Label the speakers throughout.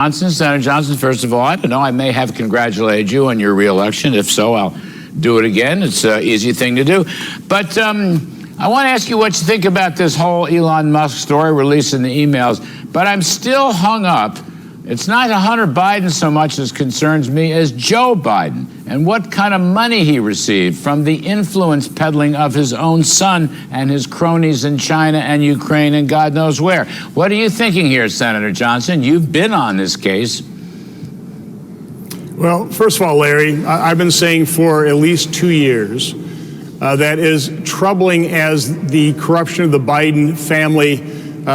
Speaker 1: Johnson. Senator Johnson, first of all, I don't know, I may have congratulated you on your reelection. If so, I'll do it again. It's an easy thing to do. But I want to ask you what you think about this whole Elon Musk story, releasing the emails. But I'm still hung up. It's not Hunter Biden so much as concerns me as Joe Biden and what kind of money he received from the influence peddling of his own son and his cronies in China and Ukraine and God knows where. What are you thinking here, Senator Johnson? You've been on this case.
Speaker 2: Well, first of all, Larry, I've been saying for at least 2 years that as troubling as the corruption of the Biden family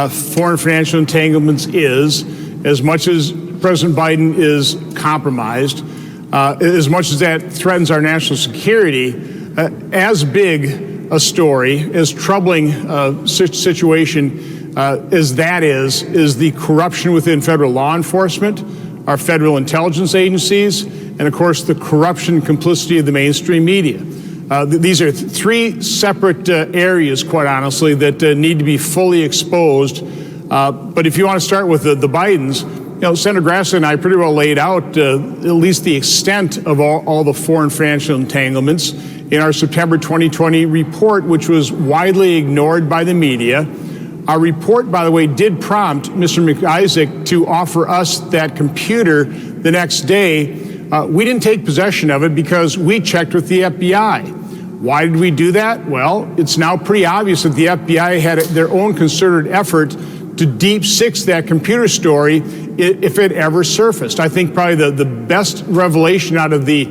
Speaker 2: foreign financial entanglements is, as much as President Biden is compromised, as much as that threatens our national security, as big a story, as troubling situation as that is the corruption within federal law enforcement, our federal intelligence agencies, and of course the corruption and complicity of the mainstream media. These are three separate areas, quite honestly, that need to be fully exposed. But if you want to start with the Bidens, Senator Grassley and I pretty well laid out at least the extent of all the foreign financial entanglements in our September 2020 report, which was widely ignored by the media. Our report, by the way, did prompt Mr. McIsaac to offer us that computer the next day. We didn't take possession of it because we checked with the FBI. Why did we do that? Well, it's now pretty obvious that the FBI had their own concerted effort to deep six that computer story if it ever surfaced. I think probably the best revelation out of the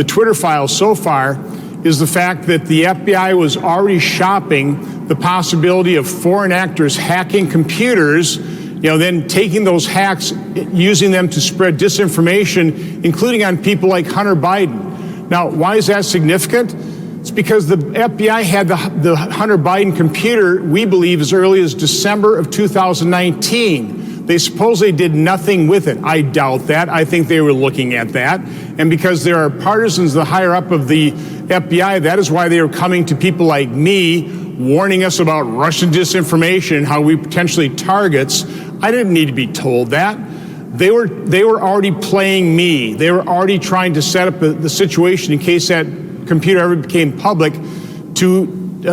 Speaker 2: Twitter files so far is the fact that the FBI was already shopping the possibility of foreign actors hacking computers, then taking those hacks, using them to spread disinformation, including on people like Hunter Biden. Now, why is that significant? It's because the FBI had the Hunter Biden computer, we believe, as early as December of 2019. They supposedly did nothing with it. I doubt that. I think they were looking at that. And because there are partisans, the higher up of the FBI, that is why they are coming to people like me, warning us about Russian disinformation and how we potentially targets. I didn't need to be told that. They were already playing me. They were already trying to set up the situation in case that computer ever became public to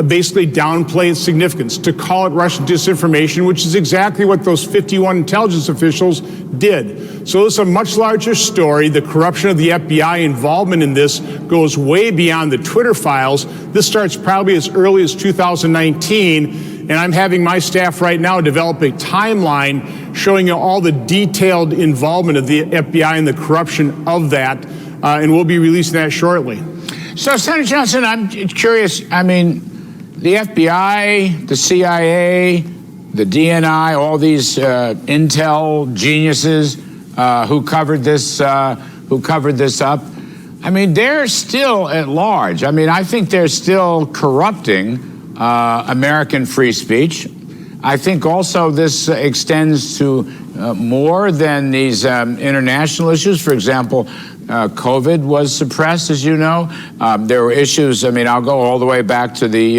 Speaker 2: basically downplay its significance, to call it Russian disinformation, which is exactly what those 51 intelligence officials did. So it's a much larger story. The corruption of the FBI involvement in this goes way beyond the Twitter files. This starts probably as early as 2019, and I'm having my staff right now develop a timeline showing you all the detailed involvement of the FBI and the corruption of that, and we'll be releasing that shortly.
Speaker 1: So, Senator Johnson, I'm curious. I mean, the FBI, the CIA, the DNI, all these intel geniuses who covered this up. I mean, they're still at large. I mean, I think they're still corrupting American free speech. I think also this extends to more than these international issues. For example, COVID was suppressed, as you know. There were issues, I mean, I'll go all the way back to the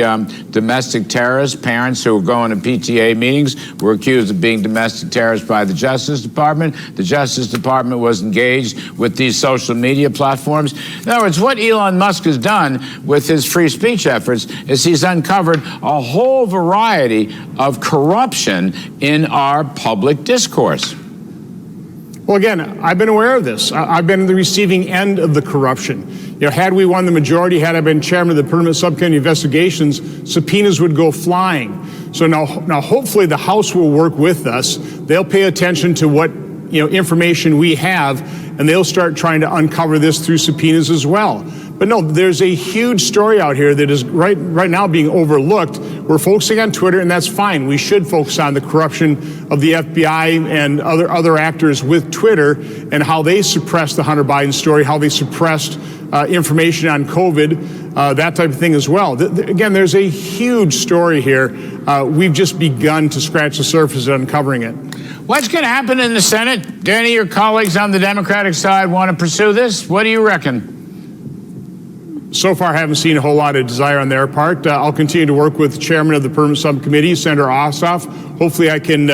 Speaker 1: domestic terrorists. Parents who were going to PTA meetings were accused of being domestic terrorists by the Justice Department. The Justice Department was engaged with these social media platforms. In other words, what Elon Musk has done with his free speech efforts is he's uncovered a whole variety of corruption in our public discourse.
Speaker 2: Well, again, I've been aware of this. I've been in the receiving end of the corruption. Had we won the majority, had I been chairman of the Permanent Subcommittee Investigations, subpoenas would go flying. So now hopefully the House will work with us. They'll pay attention to what information we have, and they'll start trying to uncover this through subpoenas as well. But no, there's a huge story out here that is right now being overlooked. We're focusing on Twitter, and that's fine. We should focus on the corruption of the FBI and other actors with Twitter and how they suppressed the Hunter Biden story, how they suppressed information on COVID, that type of thing as well. Again, there's a huge story here. We've just begun to scratch the surface of uncovering it.
Speaker 1: What's going to happen in the Senate? Do any of your colleagues on the Democratic side want to pursue this? What do you reckon?
Speaker 2: So far, I haven't seen a whole lot of desire on their part. I'll continue to work with the chairman of the Permanent Subcommittee, Senator Ossoff. Hopefully I can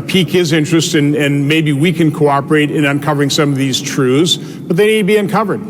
Speaker 2: pique his interest, and maybe we can cooperate in uncovering some of these truths, but they need to be uncovered.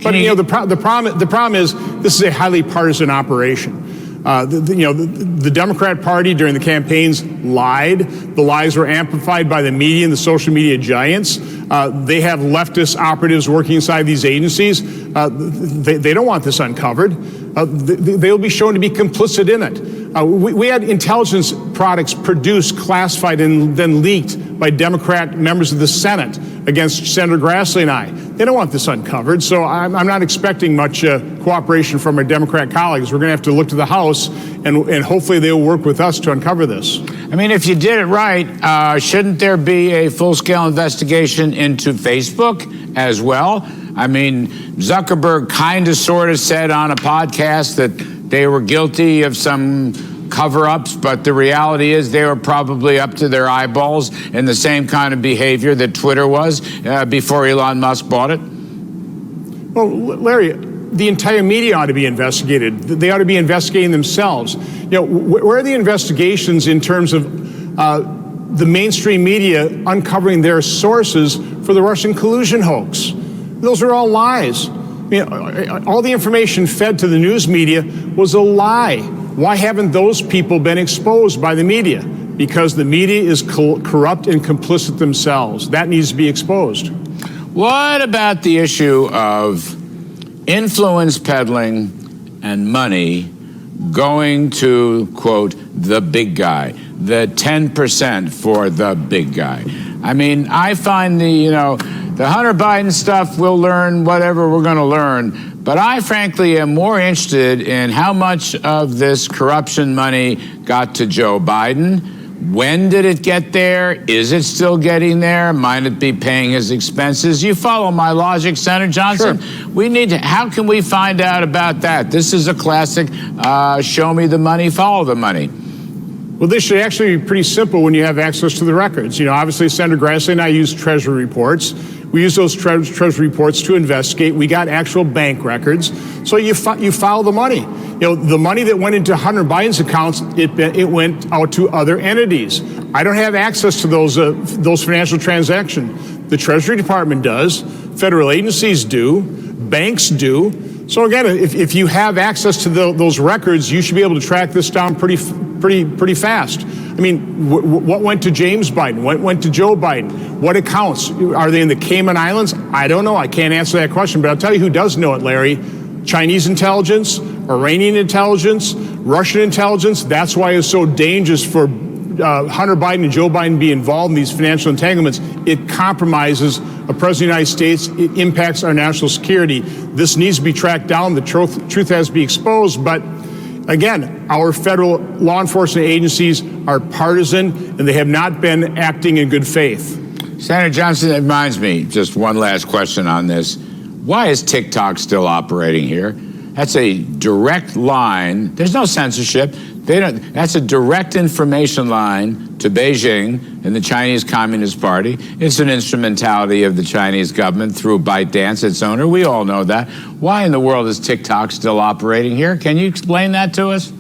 Speaker 2: But the problem is this is a highly partisan operation. The Democrat Party during the campaigns lied. The lies were amplified by the media and the social media giants. They have leftist operatives working inside these agencies. They don't want this uncovered. They'll be shown to be complicit in it. We had intelligence products produced, classified, and then leaked by Democrat members of the Senate against Senator Grassley and I. They don't want this uncovered, so I'm not expecting much cooperation from our Democrat colleagues. We're going to have to look to the House, and hopefully they'll work with us to uncover this.
Speaker 1: I mean, if you did it right, shouldn't there be a full-scale investigation into Facebook as well? I mean, Zuckerberg kind of sort of said on a podcast that they were guilty of some cover-ups, but the reality is they were probably up to their eyeballs in the same kind of behavior that Twitter was before Elon Musk bought it.
Speaker 2: Well, Larry, the entire media ought to be investigated. They ought to be investigating themselves. Where are the investigations in terms of the mainstream media uncovering their sources for the Russian collusion hoax? Those are all lies. All the information fed to the news media was a lie. Why haven't those people been exposed by the media? Because the media is corrupt and complicit themselves. That needs to be exposed.
Speaker 1: What about the issue of influence peddling and money going to, quote, the big guy, the 10% for the big guy? I mean, I find the Hunter Biden stuff, we'll learn whatever we're going to learn. But I, frankly, am more interested in how much of this corruption money got to Joe Biden. When did it get there? Is it still getting there? Might it be paying his expenses? You follow my logic, Senator Johnson?
Speaker 2: Sure.
Speaker 1: We need to, how can we find out about that? This is a classic, show me the money, follow the money.
Speaker 2: Well, this should actually be pretty simple when you have access to the records. Obviously, Senator Grassley and I use Treasury reports. We use those Treasury reports to investigate. We got actual bank records. So you follow the money. The money that went into Hunter Biden's accounts, it went out to other entities. I don't have access to those financial transactions. The Treasury Department does. Federal agencies do. Banks do. So again, if you have access to those records, you should be able to track this down pretty fast. I mean, what went to James Biden? What went to Joe Biden? What accounts? Are they in the Cayman Islands? I don't know. I can't answer that question, but I'll tell you who does know it, Larry. Chinese intelligence, Iranian intelligence, Russian intelligence. That's why it's so dangerous for Hunter Biden and Joe Biden to be involved in these financial entanglements. It compromises a president of the United States. It impacts our national security. This needs to be tracked down. The truth has to be exposed. But again, our federal law enforcement agencies are partisan, and they have not been acting in good faith.
Speaker 1: Senator Johnson, it reminds me, just one last question on this. Why is TikTok still operating here? That's a direct line. There's no censorship. That's a direct information line to Beijing and the Chinese Communist Party. It's an instrumentality of the Chinese government through ByteDance, its owner. We all know that. Why in the world is TikTok still operating here? Can you explain that to us?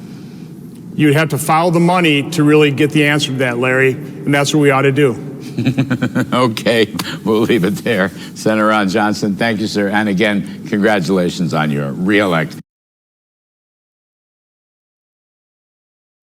Speaker 2: You'd have to follow the money to really get the answer to that, Larry, and that's what we ought to do.
Speaker 1: Okay, we'll leave it there. Senator Ron Johnson, thank you, sir. And again, congratulations on your re-election.